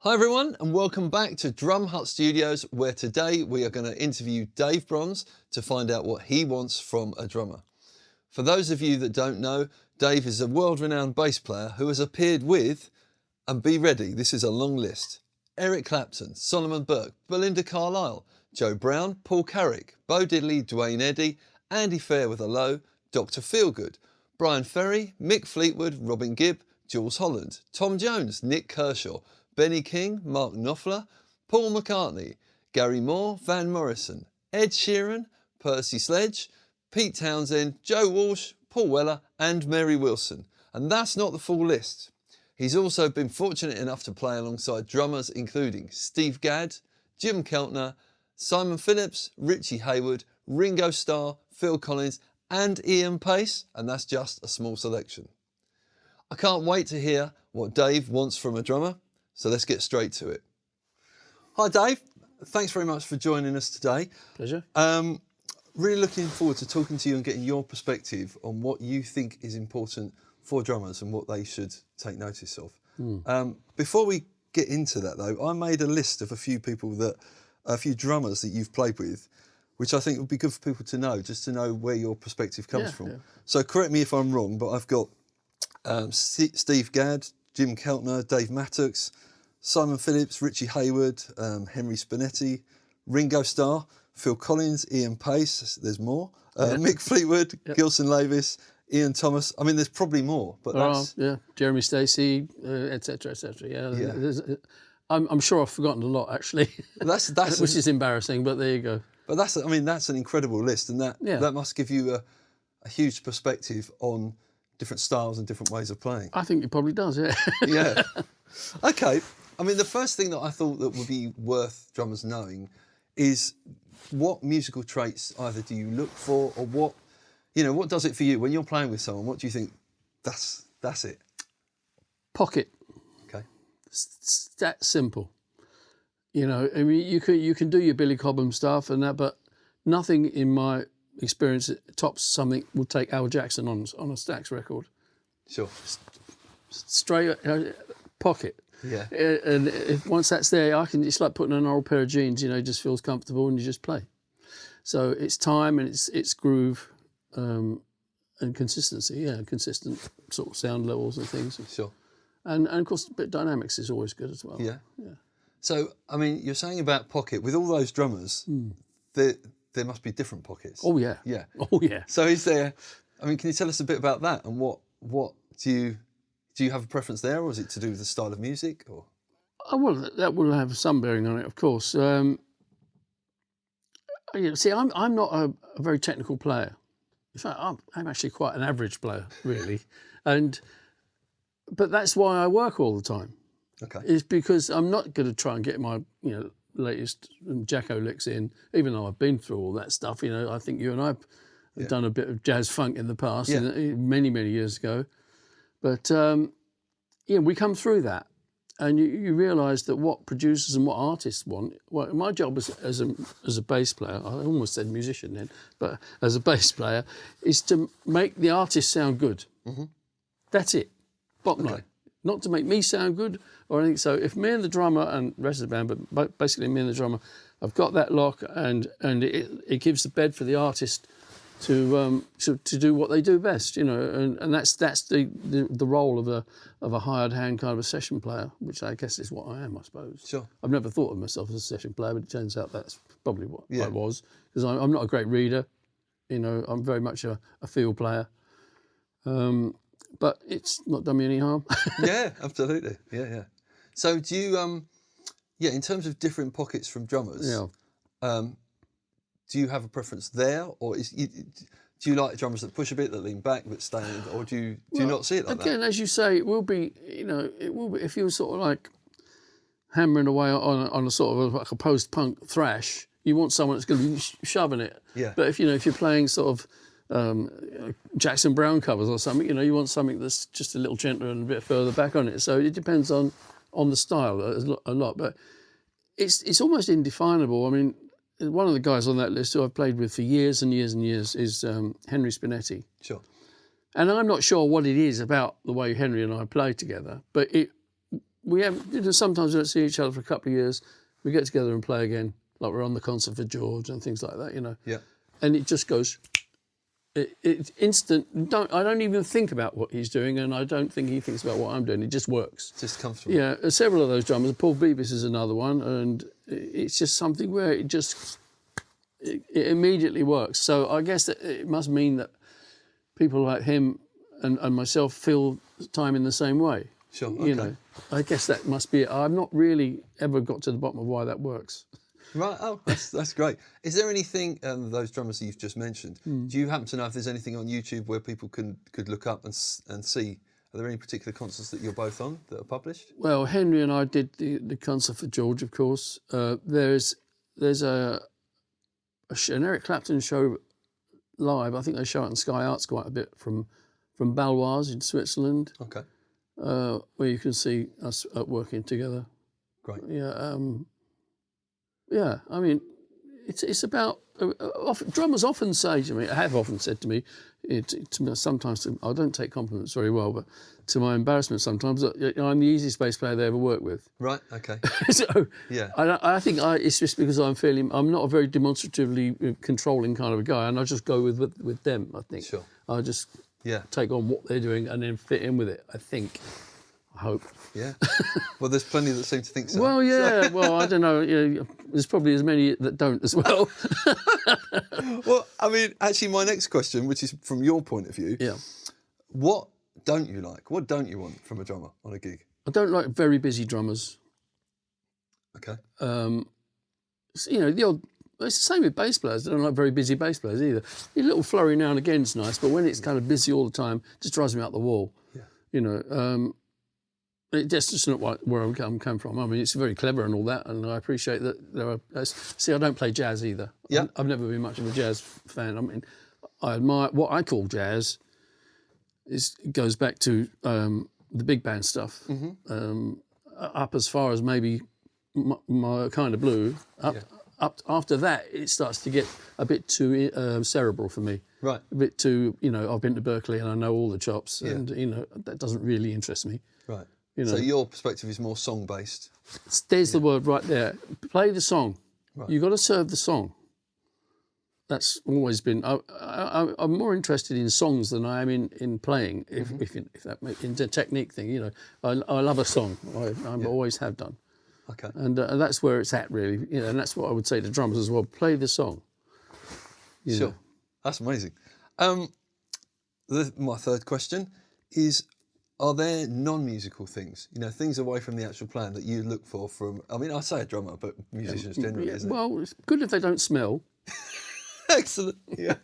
Hi everyone and welcome back to Drum Hut Studios, where today we are going to interview Dave Bronze to find out what he wants from a drummer. For those of you that don't know, Dave is a world-renowned bass player who has appeared with, and be ready, this is a long list, Eric Clapton, Solomon Burke, Belinda Carlisle, Joe Brown, Paul Carrick, Bo Diddley, Dwayne Eddy, Andy Fairweather-Low, Dr. Feelgood, Brian Ferry, Mick Fleetwood, Robin Gibb, Jules Holland, Tom Jones, Nick Kershaw, Benny King, Mark Knopfler, Paul McCartney, Gary Moore, Van Morrison, Ed Sheeran, Percy Sledge, Pete Townsend, Joe Walsh, Paul Weller and Mary Wilson. And that's not the full list. He's also been fortunate enough to play alongside drummers including Steve Gadd, Jim Keltner, Simon Phillips, Richie Hayward, Ringo Starr, Phil Collins and Ian Paice, and that's just a small selection. I can't wait to hear what Dave wants from a drummer. So let's get straight to it. Hi Dave, thanks very much for joining us today. Pleasure. Really looking forward to talking to you and getting your perspective on what you think is important for drummers and what they should take notice of. Before we get into that though, I made a list of a few drummers that you've played with, which I think would be good for people to know, just to know where your perspective comes from. Yeah. So correct me if I'm wrong, but I've got Steve Gadd, Jim Keltner, Dave Mattox, Simon Phillips, Richie Hayward, Henry Spinetti, Ringo Starr, Phil Collins, Ian Paice, there's more, Mick Fleetwood, Gilson Lavis, Ian Thomas. I mean, there's probably more, but that's... Jeremy Stacey, etc., etc. Yeah. I'm sure I've forgotten a lot, actually, that's which is embarrassing, but there you go. But that's an incredible list, and that must give you a huge perspective on different styles and different ways of playing. I think it probably does, yeah. Yeah. Okay. I mean, the first thing that I thought that would be worth drummers knowing is what musical traits either do you look for, or what does it for you when you're playing with someone? What do you think? That's it. Pocket. Okay. It's that simple. I mean, you can do your Billy Cobham stuff and that, but nothing in my experience tops something will take Al Jackson on a Stax record. Sure. Straight pocket. Yeah. And once that's there, it's like putting on an old pair of jeans. It just feels comfortable and you just play. So it's time and it's groove and consistency. Yeah, consistent sort of sound levels and things. Sure. And of course, a bit of dynamics is always good as well. Yeah. Yeah. So I mean, you're saying about pocket with all those drummers. There must be different pockets. Oh yeah. Yeah. Oh yeah. So is there? I mean, can you tell us a bit about that and what do you have a preference there, or is it to do with the style of music, or? Oh, well, that will have some bearing on it, of course. See, I'm not a very technical player. In fact, I'm actually quite an average player, really, but that's why I work all the time. Okay. Is because I'm not going to try and get my latest Jacko licks in, even though I've been through all that stuff. I think you and I have done a bit of jazz funk in the past, many, many years ago. But we come through that, and you realise that what producers and what artists want. Well, my job as a bass player, I almost said musician then, but as a bass player, is to make the artist sound good. Mm-hmm. That's it, bottom line. Not to make me sound good or anything. So if me and the drummer and the rest of the band, but basically me and the drummer, have got that lock, and it gives the bed for the artist to do what they do best, and that's the role of a hired hand kind of a session player, which I guess is what I am, I suppose. Sure. I've never thought of myself as a session player, but it turns out that's probably what I was, because I'm not a great reader. I'm very much a field player. But it's not done me any harm. Yeah, absolutely. Yeah. So do you, in terms of different pockets from drummers, do you have a preference there, or do you like drummers that push a bit, that lean back, but stay, or do you not see it like that? Again, as you say, it will be, if you're sort of like hammering away on a sort of like a post-punk thrash, you want someone that's going to be shoving it. Yeah. But if you're playing sort of Jackson Browne covers or something, you want something that's just a little gentler and a bit further back on it. So it depends on the style a lot, but it's almost indefinable. I mean, one of the guys on that list who I've played with for years and years and years is Henry Spinetti. Sure. And I'm not sure what it is about the way Henry and I play together, but we have, sometimes we don't see each other for a couple of years. We get together and play again, like we're on the concert for George and things like that, Yeah. And it just goes, it's instant. I don't even think about what he's doing, and I don't think he thinks about what I'm doing. It just works. Just comfortable. Yeah, several of those drummers. Paul Beavis is another one, and it's just something where it immediately works. So I guess that it must mean that people like him and myself feel time in the same way. Sure. Okay. I guess that must be it. I've not really ever got to the bottom of why that works. Right. Oh, that's great. Is there anything, those drummers that you've just mentioned, do you happen to know if there's anything on YouTube where people could look up and see? Are there any particular concerts that you're both on that are published? Well, Henry and I did the concert for George, of course. There's an Eric Clapton show live. I think they show it on Sky Arts quite a bit from Baloise in Switzerland. Okay. Where you can see us working together. Great. Yeah. Yeah, I mean, it's about drummers often say to me, have often said to me, sometimes I don't take compliments very well, but to my embarrassment sometimes, I'm the easiest bass player they ever worked with. Right. Okay. So yeah, I think it's just because I'm not a very demonstratively controlling kind of a guy, and I just go with them. I think. Sure. I just take on what they're doing and then fit in with it. I think. I hope. Yeah. Well, there's plenty that seem to think so. Well, yeah. Well, I don't know. There's probably as many that don't as well. Well, I mean, actually, my next question, which is from your point of view, what don't you like? What don't you want from a drummer on a gig? I don't like very busy drummers. Okay. It's the same with bass players. I don't like very busy bass players either. A little flurry now and again is nice, but when it's kind of busy all the time, it just drives me out the wall. Yeah. That's just not where I'm come from. I mean, it's very clever and all that, and I appreciate that there are... See, I don't play jazz either. Yeah. I've never been much of a jazz fan. I mean, I admire... What I call jazz it goes back to the big band stuff, up as far as maybe my kind of blue. Up after that, it starts to get a bit too cerebral for me. Right. A bit too, I've been to Berkeley and I know all the chops, and, that doesn't really interest me. Right. So your perspective is more song-based? There's the word right there. Play the song. Right. You've got to serve the song. That's always been... I'm more interested in songs than I am in playing, if that makes... In the technique thing, I love a song. I always have done. Okay. And that's where it's at, really. And that's what I would say to drummers as well. Play the song. Sure. That's amazing. My third question is, are there non-musical things, things away from the actual playing that you look for from, I mean, I say a drummer, but musicians generally, isn't it? Well, it's good if they don't smell. Excellent. Yeah.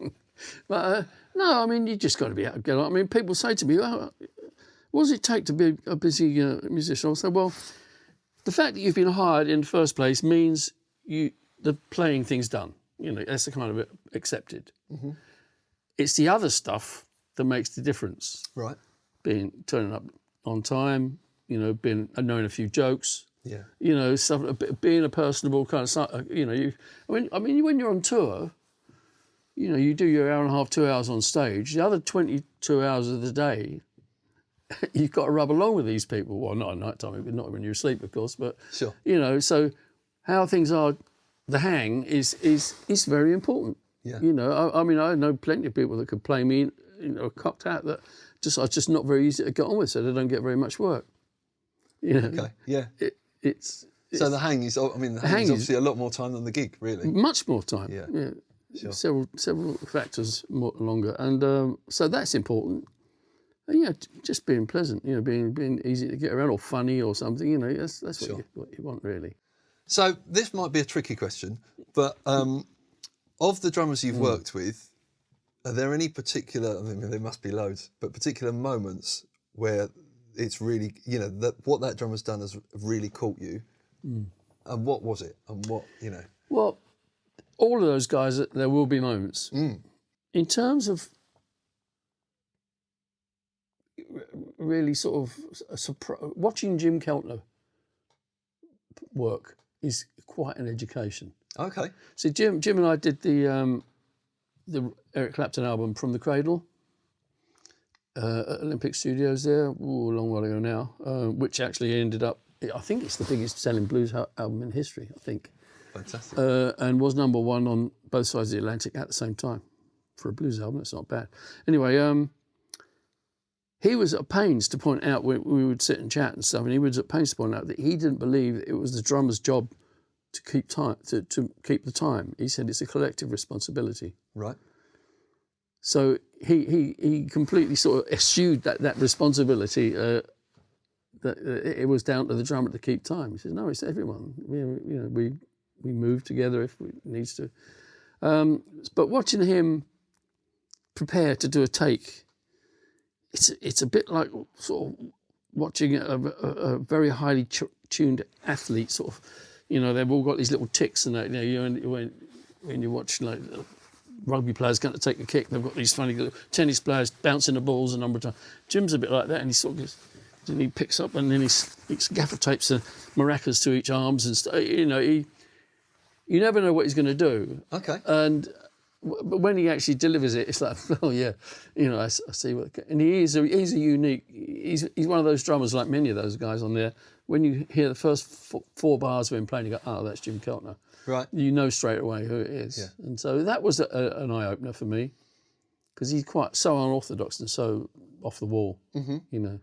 But no, I mean, you just got to be out. I mean, people say to me, what does it take to be a busy musician? I'll say, well, the fact that you've been hired in the first place means the playing thing's done. That's the kind of accepted. Mm-hmm. It's the other stuff that makes the difference. Right. Turning up on time, knowing a few jokes. Yeah. Stuff, being a personable kind of, when you're on tour, you do your hour and a half, 2 hours on stage. The other 22 hours of the day, you've got to rub along with these people. Well, not at night time, not when you're asleep, of course, but sure. So how things are, the hang is very important. Yeah. I know plenty of people that could play me, cocked out that are just not very easy to get on with, so they don't get very much work. Okay. Yeah. It's so the hang is. The hang is obviously a lot more time than the gig, really. Much more time. Yeah. Sure. Several factors longer, and so that's important. And, just being pleasant, being easy to get around, or funny, or something. That's what you want, really. So this might be a tricky question, but of the drummers you've worked with, are there any particular? There must be loads, but particular moments where it's really, what that drummer's done has really caught you, and what was it, and what, Well, all of those guys, there will be moments. In terms of really sort of watching Jim Keltner work is quite an education. Okay. So Jim and I did the Eric Clapton album From the Cradle at Olympic Studios there, a long while ago now, which actually ended up I think it's the biggest selling blues album in history, I think. Fantastic. And was number one on both sides of the Atlantic at the same time. For a blues album, it's not bad. Anyway, he was at pains to point out, we would sit and chat and stuff, and he was at pains to point out that he didn't believe it was the drummer's job to keep time, to keep the time. He said it's a collective responsibility. Right. So he completely sort of eschewed that responsibility, that it was down to the drummer to keep time. He says, no, it's everyone. We move together if it needs to. But watching him prepare to do a take, it's a bit like sort of watching a very highly tuned athlete sort of, they've all got these little ticks and that, when you watch like rugby players going to take a kick, they've got these funny little tennis players bouncing the balls a number of times. Jim's a bit like that, and he sort of goes, and he picks up and then he gaffer tapes the maracas to each arms and stuff. You never know what he's going to do. Okay. But when he actually delivers it, it's like, oh yeah, I see what. And he's a unique. He's one of those drummers, like many of those guys on there. When you hear the first four bars of him playing, you go, oh, that's Jim Keltner. Right. You know straight away who it is. Yeah. And so that was an eye opener for me, because he's quite so unorthodox and so off the wall. Mm-hmm.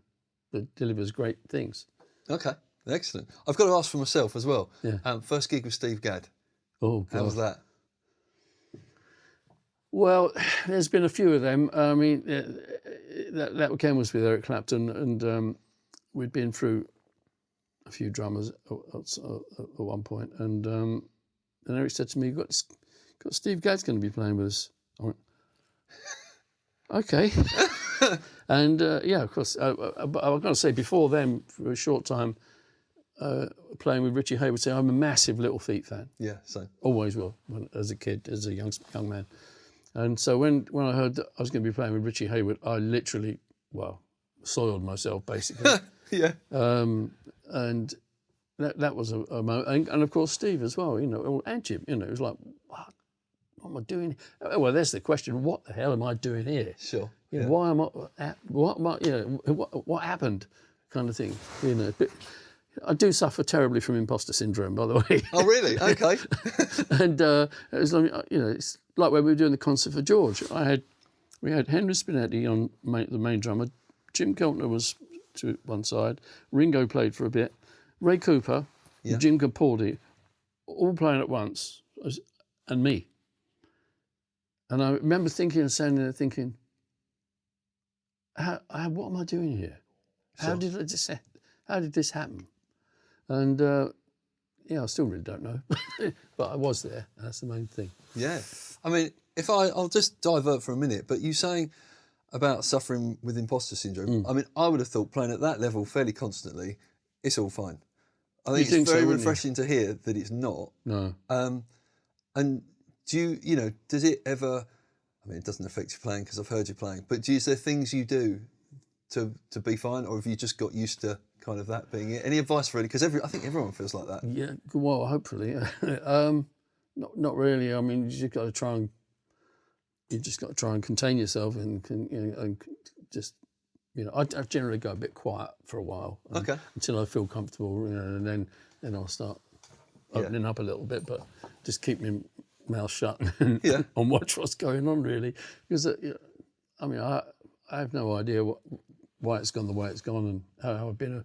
But delivers great things. Okay. Excellent. I've got to ask for myself as well. Yeah. First gig with Steve Gadd. Oh, God. How was that? Well, there's been a few of them. I mean, that weekend was with Eric Clapton, and we'd been through a few drummers at one point, and Eric said to me, "You've got Steve Gadd's going to be playing with us." I went, "Okay." And yeah, of course. But I've got to say, before then, for a short time, playing with Richie Hayward, I'm a massive Little Feat fan. Yeah, same. Always will, as a kid, as a young man. And so when I heard that I was going to be playing with Richie Hayward, I literally, soiled myself, basically. Yeah. And that was a moment. And of course, Steve as well, and Jim, it was like, what am I doing? Well, there's the question, what the hell am I doing here? Sure. Why am I, what am I, what happened, kind of thing. But I do suffer terribly from imposter syndrome, by the way. Oh, really? Okay. And it was like, it's like when we were doing the concert for George. We had Henry Spinetti on the main drummer. Jim Keltner was to one side. Ringo played for a bit. Ray Cooper, Jim Capaldi, all playing at once, and me. And I remember standing there thinking, what am I doing here? How did this happen? And I still really don't know, but I was there. That's the main thing. Yeah, I mean, I'll just divert for a minute, but you saying about suffering with imposter syndrome, I mean, I would have thought playing at that level fairly constantly, it's all fine. I think it's very refreshing to hear that it's not. No. And do you, does it ever? I mean, it doesn't affect your playing because I've heard you playing, but is there things you do to be fine, or have you just got used to kind of that being it? Any advice really? Because I think everyone feels like that. Yeah, well, hopefully. Not really. I mean, you just got to try and contain yourself and just, I generally go a bit quiet for a while. Until I feel comfortable, and then I'll start opening up a little bit, but just keep my mouth shut and watch what's going on, really. Because, I mean, I have no idea why it's gone the way it's gone and how I've been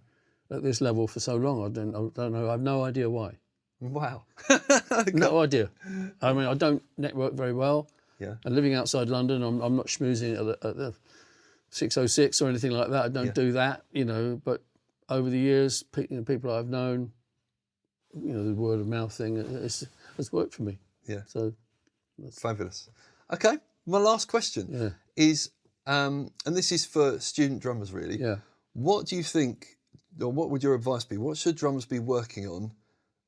at this level for so long. I don't know. I have no idea why. Wow. No idea. I mean, I don't network very well. Yeah. And living outside London, I'm not schmoozing at the 606 or anything like that. I don't do that, But over the years, people I've known, the word of mouth thing, it's worked for me. Yeah. So that's fabulous. Okay. My last question is, and this is for student drummers, really. Yeah. What do you think, or what would your advice be? What should drummers be working on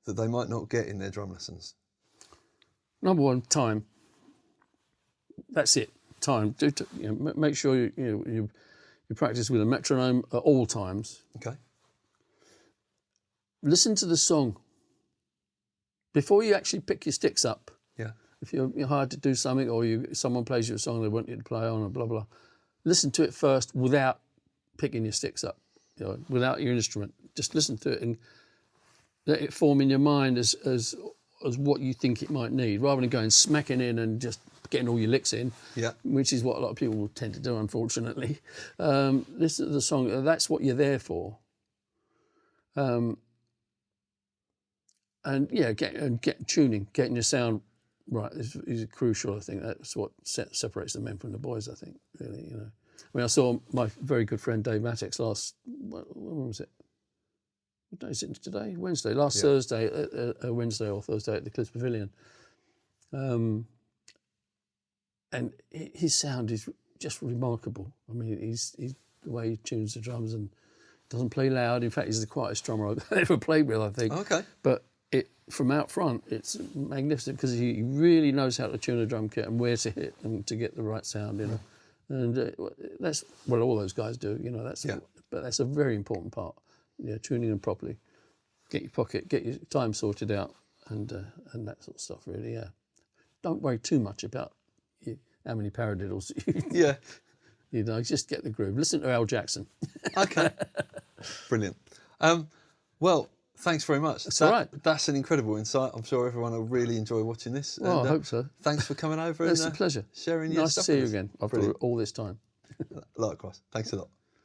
that they might not get in their drum lessons? Number one, time. That's it. Time. Make sure you practice with a metronome at all times. Okay. Listen to the song before you actually pick your sticks up. Yeah. If you're hired to do something, or someone plays you a song they want you to play on, or blah blah, listen to it first without picking your sticks up. Without your instrument. Just listen to it let it form in your mind as what you think it might need, rather than going smacking in and just getting all your licks in, Yeah. which is what a lot of people tend to do, unfortunately. Listen to the song. That's what you're there for. And yeah, get tuning, getting your sound right is crucial. I think that's what separates the men from the boys. I think, really, you know. I mean, I saw my very good friend Dave Mattox when was it? What day is it today? Wednesday. Last Thursday, Wednesday or Thursday at the Cliffs Pavilion. And his sound is just remarkable. I mean, he's the way he tunes the drums and doesn't play loud. In fact, he's the quietest drummer I've ever played with, I think. Okay. But from out front, it's magnificent because he really knows how to tune a drum kit and where to hit and to get the right sound, you know. And that's what all those guys do, you know. But that's a very important part. Yeah, tuning them properly. Get your pocket, get your time sorted out, and that sort of stuff. Really, yeah. Don't worry too much about how many paradiddles. Yeah. You know, just get the groove. Listen to Al Jackson. Okay. Brilliant. Well, thanks very much. That's all right. That's an incredible insight. I'm sure everyone will really enjoy watching this. Well, I hope so. Thanks for coming over. It's a pleasure. Sharing your Nice stuff to see you with us. again after Brilliant. all this time. Likewise. Thanks a lot.